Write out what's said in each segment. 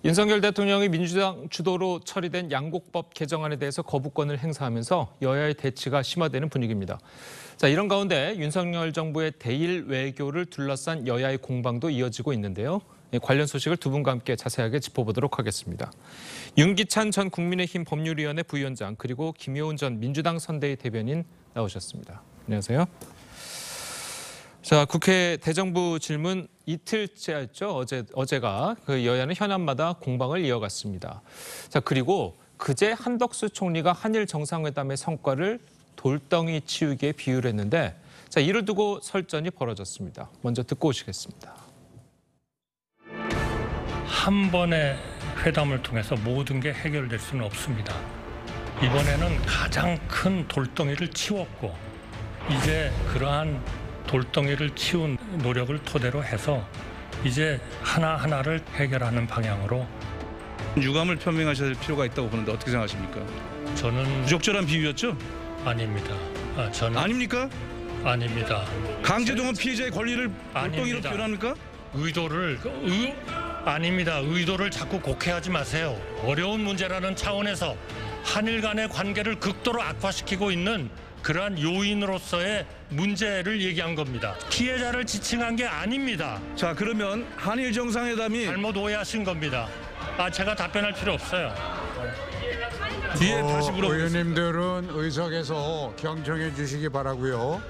윤석열 대통령이 민주당 주도로 처리된 양곡법 개정안에 대해서 거부권을 행사하면서 여야의 대치가 심화되는 분위기입니다. 자, 이런 가운데 윤석열 정부의 대일 외교를 둘러싼 여야의 공방도 이어지고 있는데요. 관련 소식을 두 분과 함께 자세하게 짚어보도록 하겠습니다. 윤기찬 전 국민의힘 법률위원회 부위원장 그리고 김효은 전 민주당 선대위 대변인 나오셨습니다. 안녕하세요. 자, 국회 대정부 질문 이틀째였죠. 어제가 그 여야는 현안마다 공방을 이어갔습니다. 자, 그리고 그제 한덕수 총리가 한일 정상회담의 성과를 돌덩이 치우기에 비유를 했는데, 자, 이를 두고 설전이 벌어졌습니다. 먼저 듣고 오시겠습니다. 한 번의 회담을 통해서 모든 게 해결될 수는 없습니다. 이번에는 가장 큰 돌덩이를 치웠고, 이제 그러한 돌덩이를 치운 노력을 토대로 해서 이제 하나하나를 해결하는 방향으로. 유감을 표명하셔야 될 필요가 있다고 보는데 어떻게 생각하십니까? 저는 부적절한 비유였죠? 아닙니다. 저는 아닙니까? 아닙니다. 강제동원 피해자의 권리를 돌덩이로 표현합니까? 아닙니다. 의도를 자꾸 곡해하지 마세요. 어려운 문제라는 차원에서 한일 간의 관계를 극도로 악화시키고 있는 그러한 요인으로서의 문제를 얘기한 겁니다. 피해자를 지칭한 게 아닙니다. 자, 그러면 한일 정상회담이 잘못 오해하신 겁니다. 제가 답변할 필요 없어요. 뒤에 다시 물어보겠습니다. 의원님들은 의석에서 경청해 주시기 바라고요.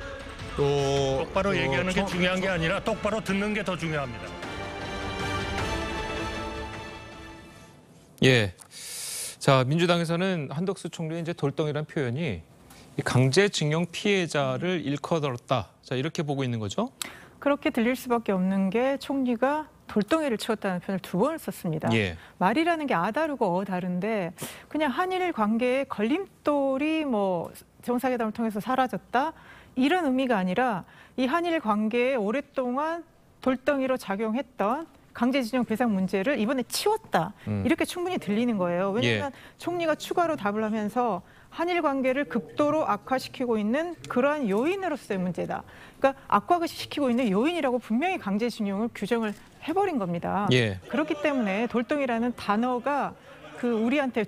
또 똑바로 얘기하는 게 중요한 게 아니라 똑바로 듣는 게 더 중요합니다. 예. 자, 민주당에서는 한덕수 총리의 이제 돌덩이란 표현이 강제징용 피해자를 일컬었다. 자, 이렇게 보고 있는 거죠? 그렇게 들릴 수밖에 없는 게 총리가 돌덩이를 치웠다는 표현을 두 번을 썼습니다. 예. 말이라는 게 다르고 다른데 그냥 한일 관계의 걸림돌이 정상회담을 통해서 사라졌다 이런 의미가 아니라 이 한일 관계에 오랫동안 돌덩이로 작용했던 강제징용 배상 문제를 이번에 치웠다. 이렇게 충분히 들리는 거예요. 왜냐하면 총리가 추가로 답을 하면서 한일 관계를 극도로 악화시키고 있는 그러한 요인으로서의 문제다. 그러니까 악화시키고 있는 요인이라고 분명히 강제징용을 규정을 해버린 겁니다. 예. 그렇기 때문에 돌덩이라는 단어가 우리한테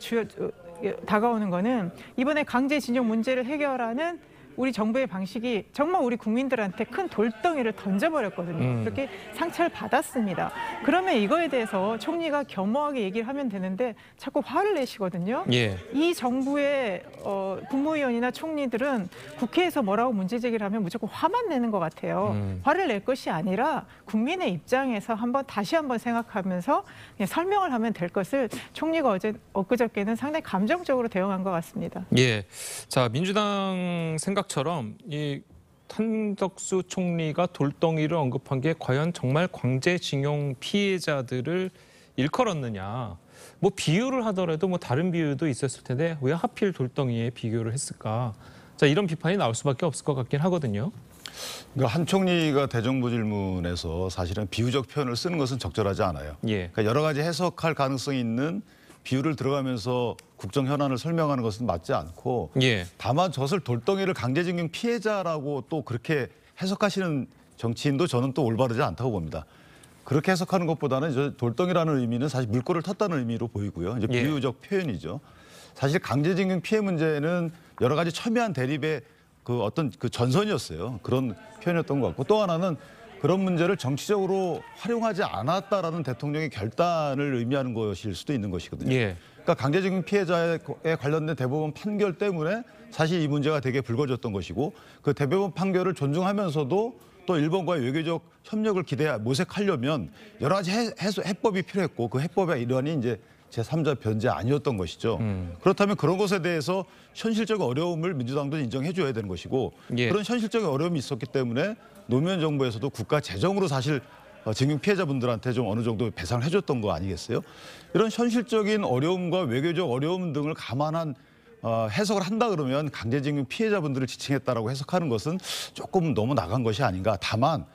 다가오는 거는 이번에 강제징용 문제를 해결하는 우리 정부의 방식이 정말 우리 국민들한테 큰 돌덩이를 던져버렸거든요. 그렇게 상처를 받았습니다. 그러면 이거에 대해서 총리가 겸허하게 얘기를 하면 되는데 자꾸 화를 내시거든요. 예. 이 정부의 국무위원이나 총리들은 국회에서 뭐라고 문제 제기를 하면 무조건 화만 내는 것 같아요. 화를 낼 것이 아니라 국민의 입장에서 다시 한번 생각하면서 그냥 설명을 하면 될 것을 총리가 엊그저께는 상당히 감정적으로 대응한 것 같습니다. 예. 자, 민주당 생각처럼 이 한덕수 총리가 돌덩이를 언급한 게 과연 정말 강제징용 피해자들을 일컬었느냐. 비유를 하더라도 다른 비유도 있었을 텐데 왜 하필 돌덩이에 비교를 했을까. 자, 이런 비판이 나올 수밖에 없을 것 같긴 하거든요. 그러니까 한 총리가 대정부 질문에서 사실은 비유적 표현을 쓰는 것은 적절하지 않아요. 예. 그러니까 여러 가지 해석할 가능성이 있는 비유를 들어가면서 국정 현안을 설명하는 것은 맞지 않고 예. 다만 저것을 돌덩이를 강제징용 피해자라고 또 그렇게 해석하시는 정치인도 저는 또 올바르지 않다고 봅니다. 그렇게 해석하는 것보다는 돌덩이라는 의미는 사실 물꼬를 텄다는 의미로 보이고요. 이제 비유적 표현이죠. 사실 강제징용 피해 문제는 여러 가지 첨예한 대립의 어떤 전선이었어요. 그런 표현이었던 것 같고 또 하나는 그런 문제를 정치적으로 활용하지 않았다라는 대통령의 결단을 의미하는 것일 수도 있는 것이거든요. 예. 그러니까 강제징용 피해자에 관련된 대법원 판결 때문에 사실 이 문제가 되게 불거졌던 것이고 그 대법원 판결을 존중하면서도 또 일본과의 외교적 협력을 모색하려면 여러 가지 해법이 필요했고 그 해법의 일환이 이제 제3자 변제 아니었던 것이죠. 그렇다면 그런 것에 대해서 현실적 어려움을 민주당도 인정해 줘야 되는 것이고 그런 현실적인 어려움이 있었기 때문에 노무현 정부에서도 국가 재정으로 사실 징용 피해자분들한테 좀 어느 정도 배상을 해줬던 거 아니겠어요? 이런 현실적인 어려움과 외교적 어려움 등을 감안한 해석을 한다 그러면 강제징용 피해자분들을 지칭했다라고 해석하는 것은 조금 너무 나간 것이 아닌가. 다만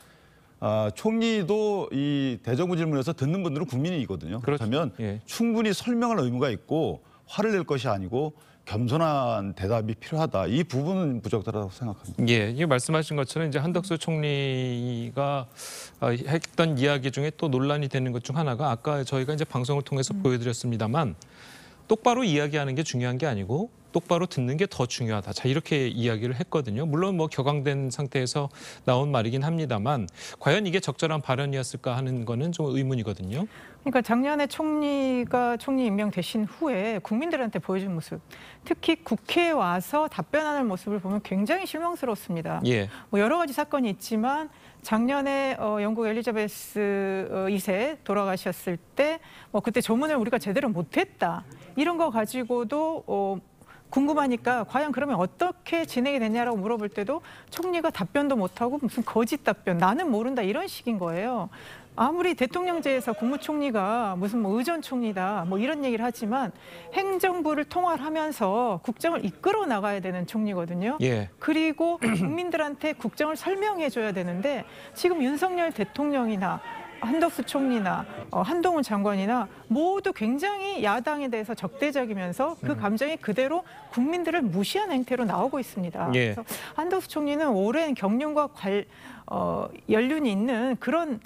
총리도 이 대정부 질문에서 듣는 분들은 국민이거든요. 그렇다면 충분히 설명할 의무가 있고 화를 낼 것이 아니고 겸손한 대답이 필요하다. 이 부분은 부적절하다고 생각합니다. 예, 이게 말씀하신 것처럼 이제 한덕수 총리가 했던 이야기 중에 또 논란이 되는 것 중 하나가 아까 저희가 이제 방송을 통해서 보여드렸습니다만 똑바로 이야기하는 게 중요한 게 아니고 똑바로 듣는 게 더 중요하다. 자, 이렇게 이야기를 했거든요. 물론 뭐 격앙된 상태에서 나온 말이긴 합니다만 과연 이게 적절한 발언이었을까 하는 거는 좀 의문이거든요. 그러니까 작년에 총리가 총리 임명되신 후에 국민들한테 보여준 모습, 특히 국회에 와서 답변하는 모습을 보면 굉장히 실망스럽습니다. 예. 뭐 여러 가지 사건이 있지만 작년에 영국 엘리자베스 2세 돌아가셨을 때 뭐 그때 조문을 우리가 제대로 못했다. 이런 거 가지고도 궁금하니까 과연 그러면 어떻게 진행이 됐냐라고 물어볼 때도 총리가 답변도 못하고 무슨 거짓 답변, 나는 모른다 이런 식인 거예요. 아무리 대통령제에서 국무총리가 무슨 뭐 의전총리다 뭐 이런 얘기를 하지만 행정부를 통할하면서 국정을 이끌어 나가야 되는 총리거든요. 예. 그리고 국민들한테 국정을 설명해 줘야 되는데 지금 윤석열 대통령이나 한덕수 총리나 한동훈 장관이나 모두 굉장히 야당에 대해서 적대적이면서 그 감정이 그대로 국민들을 무시한 행태로 나오고 있습니다. 예. 그래서 한덕수 총리는 오랜 경륜과 연륜이 있는 그런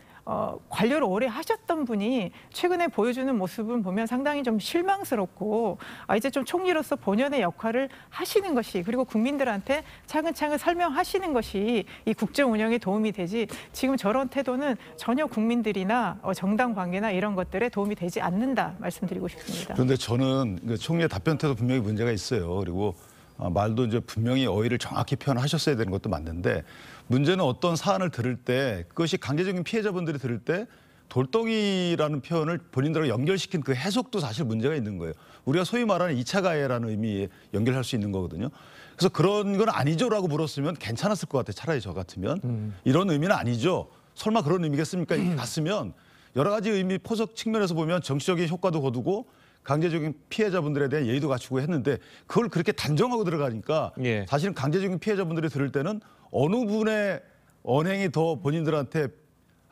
관료를 오래 하셨던 분이 최근에 보여주는 모습을 보면 상당히 좀 실망스럽고 이제 좀 총리로서 본연의 역할을 하시는 것이 그리고 국민들한테 차근차근 설명하시는 것이 이 국정 운영에 도움이 되지 지금 저런 태도는 전혀 국민들이나 정당 관계나 이런 것들에 도움이 되지 않는다 말씀드리고 싶습니다. 그런데 저는 그 총리의 답변 태도 분명히 문제가 있어요. 그리고 말도 이제 분명히 어휘를 정확히 표현하셨어야 되는 것도 맞는데 문제는 어떤 사안을 들을 때 그것이 강제적인 피해자분들이 들을 때 돌덩이라는 표현을 본인들하고 연결시킨 그 해석도 사실 문제가 있는 거예요. 우리가 소위 말하는 2차 가해라는 의미에 연결할 수 있는 거거든요. 그래서 그런 건 아니죠라고 물었으면 괜찮았을 것 같아요. 차라리 저 같으면. 이런 의미는 아니죠. 설마 그런 의미겠습니까? 이렇게 갔으면 여러 가지 의미 포석 측면에서 보면 정치적인 효과도 거두고 강제적인 피해자분들에 대한 예의도 갖추고 했는데 그걸 그렇게 단정하고 들어가니까 예. 사실은 강제적인 피해자분들이 들을 때는 어느 분의 언행이 더 본인들한테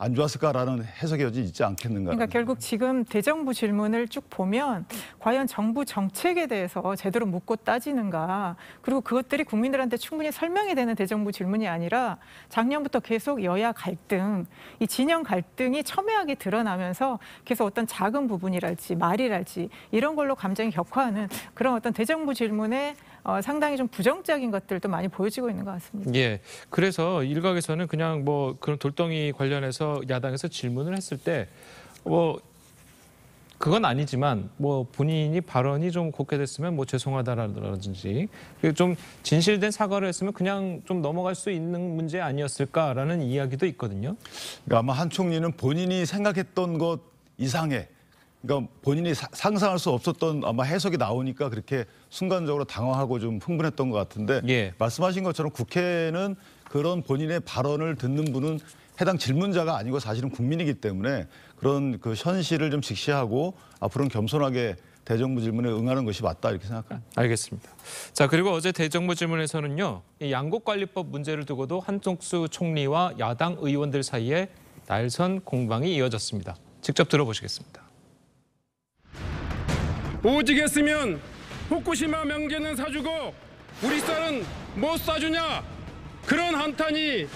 안 좋았을까라는 해석이 있지 않겠는가. 그러니까 결국 지금 대정부 질문을 쭉 보면 과연 정부 정책에 대해서 제대로 묻고 따지는가 그리고 그것들이 국민들한테 충분히 설명이 되는 대정부 질문이 아니라 작년부터 계속 여야 갈등, 이 진영 갈등이 첨예하게 드러나면서 계속 어떤 작은 부분이랄지 말이랄지 이런 걸로 감정이 격화하는 그런 어떤 대정부 질문에 상당히 좀 부정적인 것들도 많이 보여지고 있는 것 같습니다. 예. 그래서 일각에서는 그냥 뭐 그런 돌덩이 관련해서 야당에서 질문을 했을 때 뭐 그건 아니지만 뭐 본인이 발언이 좀 곱게 됐으면 뭐 죄송하다라든지 좀 진실된 사과를 했으면 그냥 좀 넘어갈 수 있는 문제 아니었을까라는 이야기도 있거든요. 그러니까 아마 한 총리는 본인이 생각했던 것 이상의 그러니까 본인이 상상할 수 없었던 아마 해석이 나오니까 그렇게 순간적으로 당황하고 좀 흥분했던 것 같은데 예. 말씀하신 것처럼 국회는 그런 본인의 발언을 듣는 분은 해당 질문자가 아니고 사실은 국민이기 때문에 그런 그 현실을 좀 직시하고 앞으로는 겸손하게 대정부 질문에 응하는 것이 맞다 이렇게 생각합니다. 알겠습니다. 자, 그리고 어제 대정부 질문에서는요. 이 양곡관리법 문제를 두고도 한덕수 총리와 야당 의원들 사이에 날선 공방이 이어졌습니다. 직접 들어보시겠습니다. 오지겠으면 후쿠시마 명제는 사주고 우리 쌀은 못 사주냐 그런 한탄이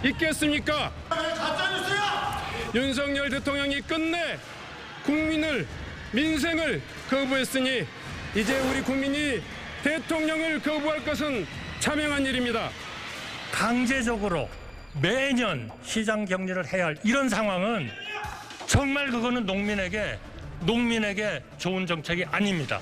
있겠습니까? 윤석열 대통령이 끝내 국민을 민생을 거부했으니 이제 우리 국민이 대통령을 거부할 것은 자명한 일입니다. 강제적으로 매년 시장 격리를 해야 할 이런 상황은 정말 그거는 농민에게 좋은 정책이 아닙니다.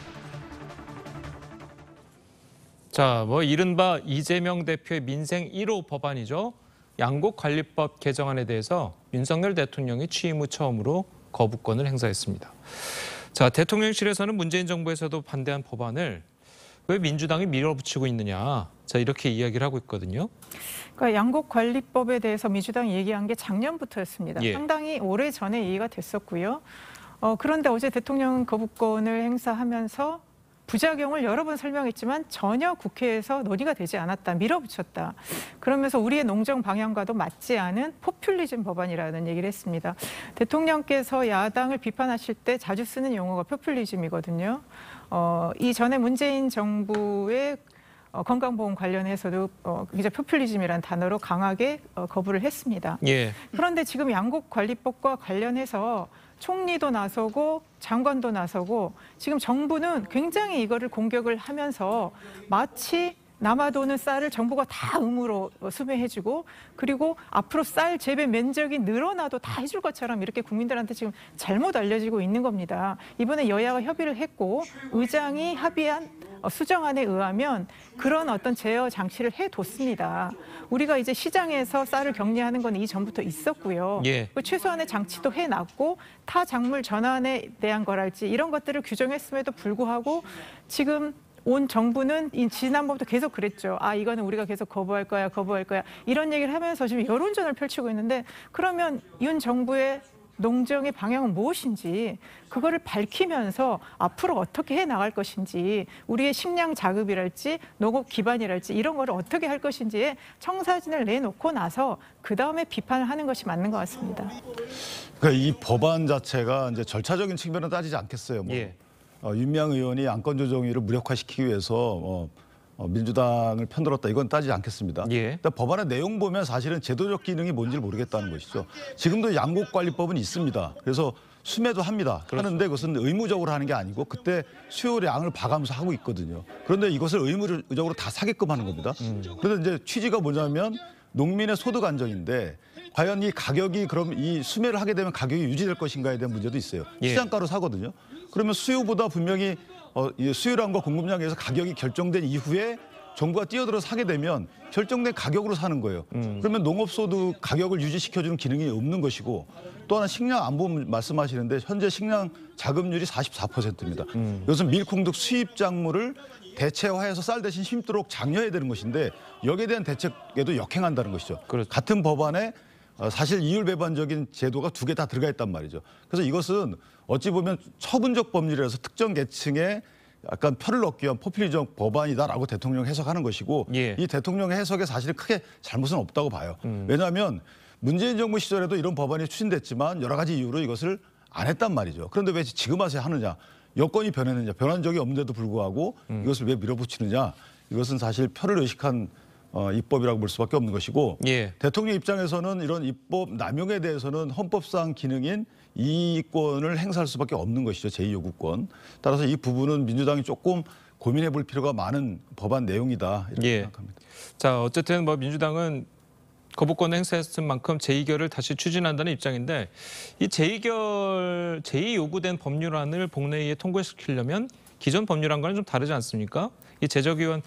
자, 뭐 이른바 이재명 대표의 민생 1호 법안이죠. 양곡관리법 개정안에 대해서 윤석열 대통령이 취임 후 처음으로 거부권을 행사했습니다. 자, 대통령실에서는 문재인 정부에서도 반대한 법안을 왜 민주당이 밀어붙이고 있느냐. 자, 이렇게 이야기를 하고 있거든요. 그러니까 양곡관리법에 대해서 민주당이 얘기한 게 작년부터였습니다. 예. 상당히 오래전에 얘기가 됐었고요. 그런데 어제 대통령 거부권을 행사하면서 부작용을 여러 번 설명했지만 전혀 국회에서 논의가 되지 않았다, 밀어붙였다. 그러면서 우리의 농정 방향과도 맞지 않은 포퓰리즘 법안이라는 얘기를 했습니다. 대통령께서 야당을 비판하실 때 자주 쓰는 용어가 포퓰리즘이거든요. 이전에 문재인 정부의 건강보험 관련해서도 굉장히 포퓰리즘이라는 단어로 강하게 거부를 했습니다. 예. 그런데 지금 양곡관리법과 관련해서 총리도 나서고 장관도 나서고 지금 정부는 굉장히 이거를 공격을 하면서 마치 남아도는 쌀을 정부가 다 의무로 수매해주고 그리고 앞으로 쌀 재배 면적이 늘어나도 다 해줄 것처럼 이렇게 국민들한테 지금 잘못 알려지고 있는 겁니다. 이번에 여야가 협의를 했고 의장이 합의한 수정안에 의하면 그런 어떤 제어 장치를 해뒀습니다. 우리가 이제 시장에서 쌀을 격리하는 건 이전부터 있었고요. 예. 최소한의 장치도 해놨고 타 작물 전환에 대한 거랄지 이런 것들을 규정했음에도 불구하고 지금 온 정부는 지난번부터 계속 그랬죠. 이거는 우리가 계속 거부할 거야, 거부할 거야. 이런 얘기를 하면서 지금 여론전을 펼치고 있는데 그러면 윤 정부의 농정의 방향은 무엇인지 그거를 밝히면서 앞으로 어떻게 해나갈 것인지 우리의 식량 자급이랄지 농업 기반이랄지 이런 거를 어떻게 할 것인지에 청사진을 내놓고 나서 그다음에 비판을 하는 것이 맞는 것 같습니다. 그러니까 이 법안 자체가 이제 절차적인 측면은 따지지 않겠어요. 예. 윤미향 의원이 안건 조정위를 무력화시키기 위해서 민주당을 편들었다 이건 따지지 않겠습니다. 예. 일단 법안의 내용 보면 사실은 제도적 기능이 뭔지를 모르겠다는 것이죠. 지금도 양곡관리법은 있습니다. 그래서 수매도 합니다. 그렇죠. 하는데 그것은 의무적으로 하는 게 아니고 그때 수요량을 봐가면서 하고 있거든요. 그런데 이것을 의무적으로 다 사게끔 하는 겁니다. 그런데 이제 취지가 뭐냐면 농민의 소득 안정인데 과연 이 가격이 그럼 이 수매를 하게 되면 가격이 유지될 것인가에 대한 문제도 있어요. 예. 시장가로 사거든요. 그러면 수요보다 분명히 이 수요량과 공급량에서 가격이 결정된 이후에 정부가 뛰어들어서 사게 되면 결정된 가격으로 사는 거예요. 그러면 농업소득 가격을 유지시켜주는 기능이 없는 것이고 또 하나 식량 안보 말씀하시는데 현재 식량 자급률이 44%입니다. 이것은 밀콩 등 수입 작물을 대체화해서 쌀 대신 심도록 장려해야 되는 것인데 여기에 대한 대책에도 역행한다는 것이죠. 그렇죠. 같은 법안에 사실 이율배반적인 제도가 두 개 다 들어가 있단 말이죠. 그래서 이것은 어찌 보면 처분적 법률이라서 특정 계층에 약간 표를 얻기 위한 포퓰리즘 법안이다라고 대통령 해석하는 것이고 예. 이 대통령의 해석에 사실은 크게 잘못은 없다고 봐요. 왜냐하면 문재인 정부 시절에도 이런 법안이 추진됐지만 여러 가지 이유로 이것을 안 했단 말이죠. 그런데 왜 지금 와서 하느냐. 여건이 변했느냐. 변한 적이 없는데도 불구하고 이것을 왜 밀어붙이느냐. 이것은 사실 표를 의식한 입법이라고 볼 수밖에 없는 것이고 예. 대통령 입장에서는 이런 입법 남용에 대해서는 헌법상 기능인 이의권을 행사할 수밖에 없는 것이죠. 제2요구권. 따라서 이 부분은 민주당이 조금 고민해 볼 필요가 많은 법안 내용이다 이렇게 예. 생각합니다. 자, 어쨌든 민주당은 거부권을 행사했을 만큼 제2결을 다시 추진한다는 입장인데 이 제2 요구된 법률안을 본회의에 통과시키려면 기존 법률안과는 좀 다르지 않습니까? 이 제적의원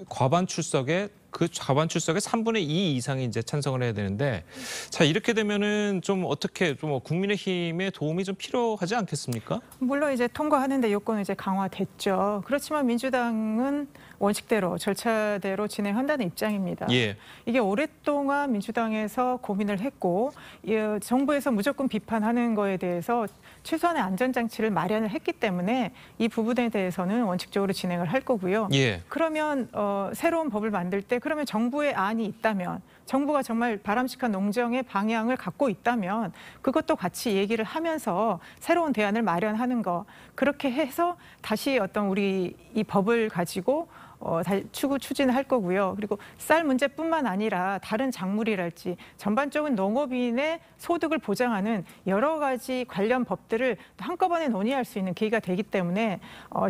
과반 출석의 3분의 2 이상이 이제 찬성을 해야 되는데 자 이렇게 되면은 좀 어떻게 좀 국민의힘의 도움이 좀 필요하지 않겠습니까? 물론 이제 통과하는데 요건은 이제 강화됐죠. 그렇지만 민주당은 원칙대로 절차대로 진행한다는 입장입니다. 예. 이게 오랫동안 민주당에서 고민을 했고 정부에서 무조건 비판하는 거에 대해서 최소한의 안전장치를 마련을 했기 때문에 이 부분에 대해서는 원칙적으로 진행을 할 거고요. 예. 그러면 새로운 법을 만들 때 그러면 정부의 안이 있다면 정부가 정말 바람직한 농정의 방향을 갖고 있다면 그것도 같이 얘기를 하면서 새로운 대안을 마련하는 거 그렇게 해서 다시 어떤 우리 이 법을 가지고 추진할 거고요. 그리고 쌀 문제뿐만 아니라 다른 작물이랄지 전반적인 농업인의 소득을 보장하는 여러 가지 관련 법들을 한꺼번에 논의할 수 있는 계기가 되기 때문에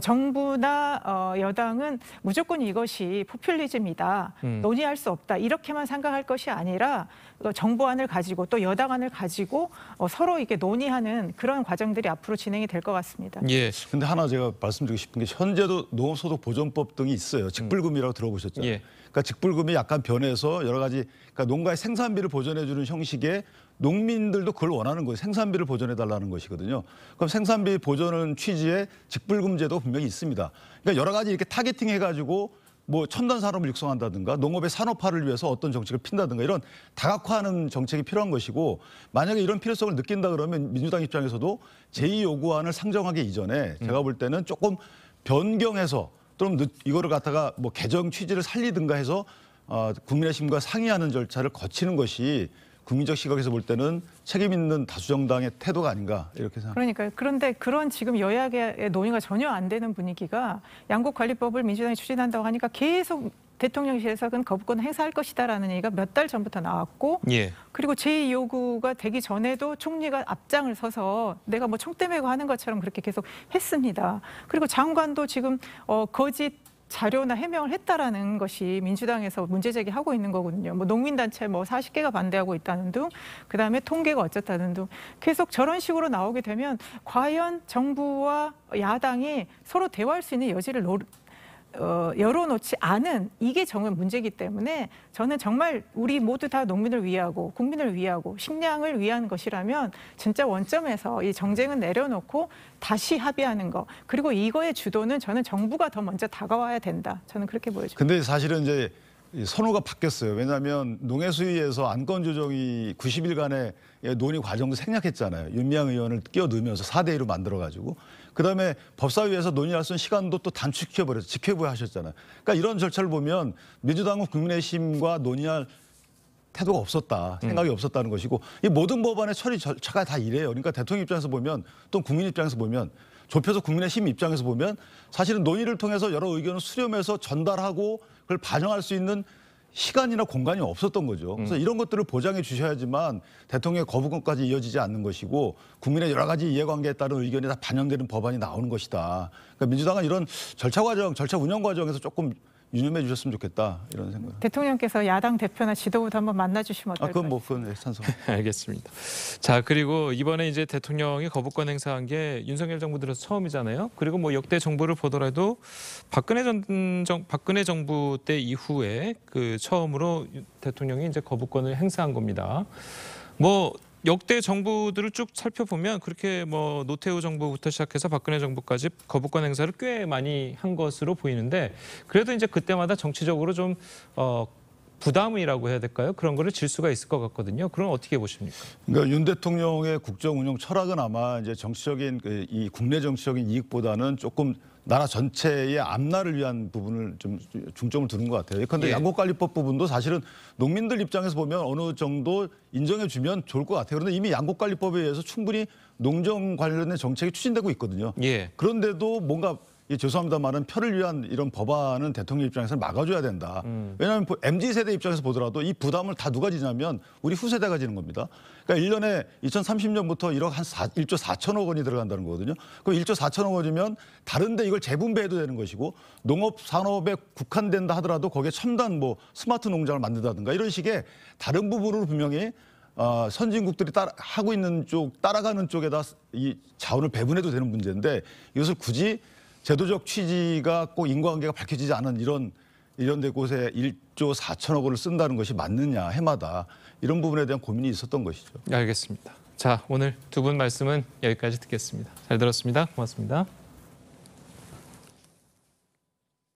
정부나 여당은 무조건 이것이 포퓰리즘이다. 논의할 수 없다. 이렇게만 생각할 것이 아니라 정부안을 가지고 또 여당안을 가지고 서로 이렇게 논의하는 그런 과정들이 앞으로 진행이 될 것 같습니다. 예. 근데 하나 제가 말씀드리고 싶은 게 현재도 농업소득보전법 등이 있어요. 직불금이라고 들어보셨죠? 예. 그러니까 직불금이 약간 변해서 여러 가지 그러니까 농가의 생산비를 보전해 주는 형식의 농민들도 그걸 원하는 거예요. 생산비를 보전해 달라는 것이거든요. 그럼 생산비 보전 취지의 직불금 제도 분명히 있습니다. 그러니까 여러 가지 이렇게 타겟팅 해가지고 뭐 첨단 산업을 육성한다든가 농업의 산업화를 위해서 어떤 정책을 핀다든가 이런 다각화하는 정책이 필요한 것이고 만약에 이런 필요성을 느낀다 그러면 민주당 입장에서도 제2요구안을 상정하기 이전에 제가 볼 때는 조금 변경해서 또는 이거를 갖다가 뭐 개정 취지를 살리든가 해서 국민의힘과 상의하는 절차를 거치는 것이 국민적 시각에서 볼 때는 책임 있는 다수정당의 태도가 아닌가 이렇게 생각합니다. 그러니까요. 그런데 그런 지금 여야의 논의가 전혀 안 되는 분위기가 양곡관리법을 민주당이 추진한다고 하니까 계속 대통령실에서는 거부권을 행사할 것이다라는 얘기가 몇 달 전부터 나왔고 예. 그리고 제2 요구가 되기 전에도 총리가 앞장을 서서 내가 뭐 총대 메고 하는 것처럼 그렇게 계속 했습니다. 그리고 장관도 지금 거짓 자료나 해명을 했다라는 것이 민주당에서 문제 제기하고 있는 거거든요. 뭐 농민단체 뭐 40개가 반대하고 있다는 등, 그다음에 통계가 어쨌다는 등 계속 저런 식으로 나오게 되면 과연 정부와 야당이 서로 대화할 수 있는 여지를 열어놓지 않은 이게 정말 문제이기 때문에 저는 정말 우리 모두 다 농민을 위하고 국민을 위하고 식량을 위한 것이라면 진짜 원점에서 이 정쟁은 내려놓고 다시 합의하는 거, 그리고 이거의 주도는 저는 정부가 더 먼저 다가와야 된다. 저는 그렇게 보여집니다. 근데 사실은 이제 선호가 바뀌었어요. 왜냐하면 농해수위에서 안건 조정이 90일간의 논의 과정도 생략했잖아요. 윤미향 의원을 끼워 넣으면서 4대 1로 만들어가지고. 그다음에 법사위에서 논의할 수 있는 시간도 또 단축시켜버려서 직회부에 하셨잖아요. 그러니까 이런 절차를 보면 민주당은 국민의힘과 논의할 태도가 없었다, 생각이 없었다는 것이고, 이 모든 법안의 처리 절차가 다 이래요. 그러니까 대통령 입장에서 보면 또 국민 입장에서 보면 좁혀서 국민의힘 입장에서 보면 사실은 논의를 통해서 여러 의견을 수렴해서 전달하고 그걸 반영할 수 있는 시간이나 공간이 없었던 거죠. 그래서 이런 것들을 보장해 주셔야지만 대통령의 거부권까지 이어지지 않는 것이고 국민의 여러 가지 이해관계에 따른 의견이 다 반영되는 법안이 나오는 것이다. 그러니까 민주당은 이런 절차 운영 과정에서 조금 유념해 주셨으면 좋겠다 이런 생각. 대통령께서 야당 대표나 지도부도 한번 만나주시면 어떨까요? 그건 찬성. 알겠습니다. 자, 그리고 이번에 이제 대통령이 거부권 행사한 게 윤석열 정부 들어서 처음이잖아요. 그리고 뭐 역대 정부를 보더라도 박근혜 정부 때 이후에 그 처음으로 대통령이 이제 거부권을 행사한 겁니다. 뭐 역대 정부들을 쭉 살펴보면 그렇게 뭐 노태우 정부부터 시작해서 박근혜 정부까지 거부권 행사를 꽤 많이 한 것으로 보이는데, 그래도 이제 그때마다 정치적으로 좀 부담이라고 해야 될까요? 그런 거를 질 수가 있을 것 같거든요. 그럼 어떻게 보십니까? 그러니까 윤 대통령의 국정 운영 철학은 아마 이제 정치적인 이 국내 정치적인 이익보다는 조금 나라 전체의 앞날을 위한 부분을 좀 중점을 두는 것 같아요. 그런데 예. 양곡관리법 부분도 사실은 농민들 입장에서 보면 어느 정도 인정해 주면 좋을 것 같아요. 그런데 이미 양곡관리법에 의해서 충분히 농정 관련된 정책이 추진되고 있거든요. 예. 그런데도 뭔가 죄송합니다만은 표를 위한 이런 법안은 대통령 입장에서는 막아줘야 된다. 왜냐하면 MZ세대 입장에서 보더라도 이 부담을 다 누가 지냐면 우리 후세대가 지는 겁니다. 그러니까 1년에 2030년부터 1조 4천억 원이 들어간다는 거거든요. 그럼 1조 4천억 원이면 다른 데 이걸 재분배해도 되는 것이고, 농업 산업에 국한된다 하더라도 거기에 첨단 뭐 스마트 농장을 만든다든가 이런 식의 다른 부분으로 분명히 선진국들이 하고 있는 따라가는 쪽에다 이 자원을 배분해도 되는 문제인데, 이것을 굳이 제도적 취지가 꼭 인과관계가 밝혀지지 않은 이런 데 곳에 1조 4천억 원을 쓴다는 것이 맞느냐, 해마다 이런 부분에 대한 고민이 있었던 것이죠. 알겠습니다. 자, 오늘 두 분 말씀은 여기까지 듣겠습니다. 잘 들었습니다. 고맙습니다.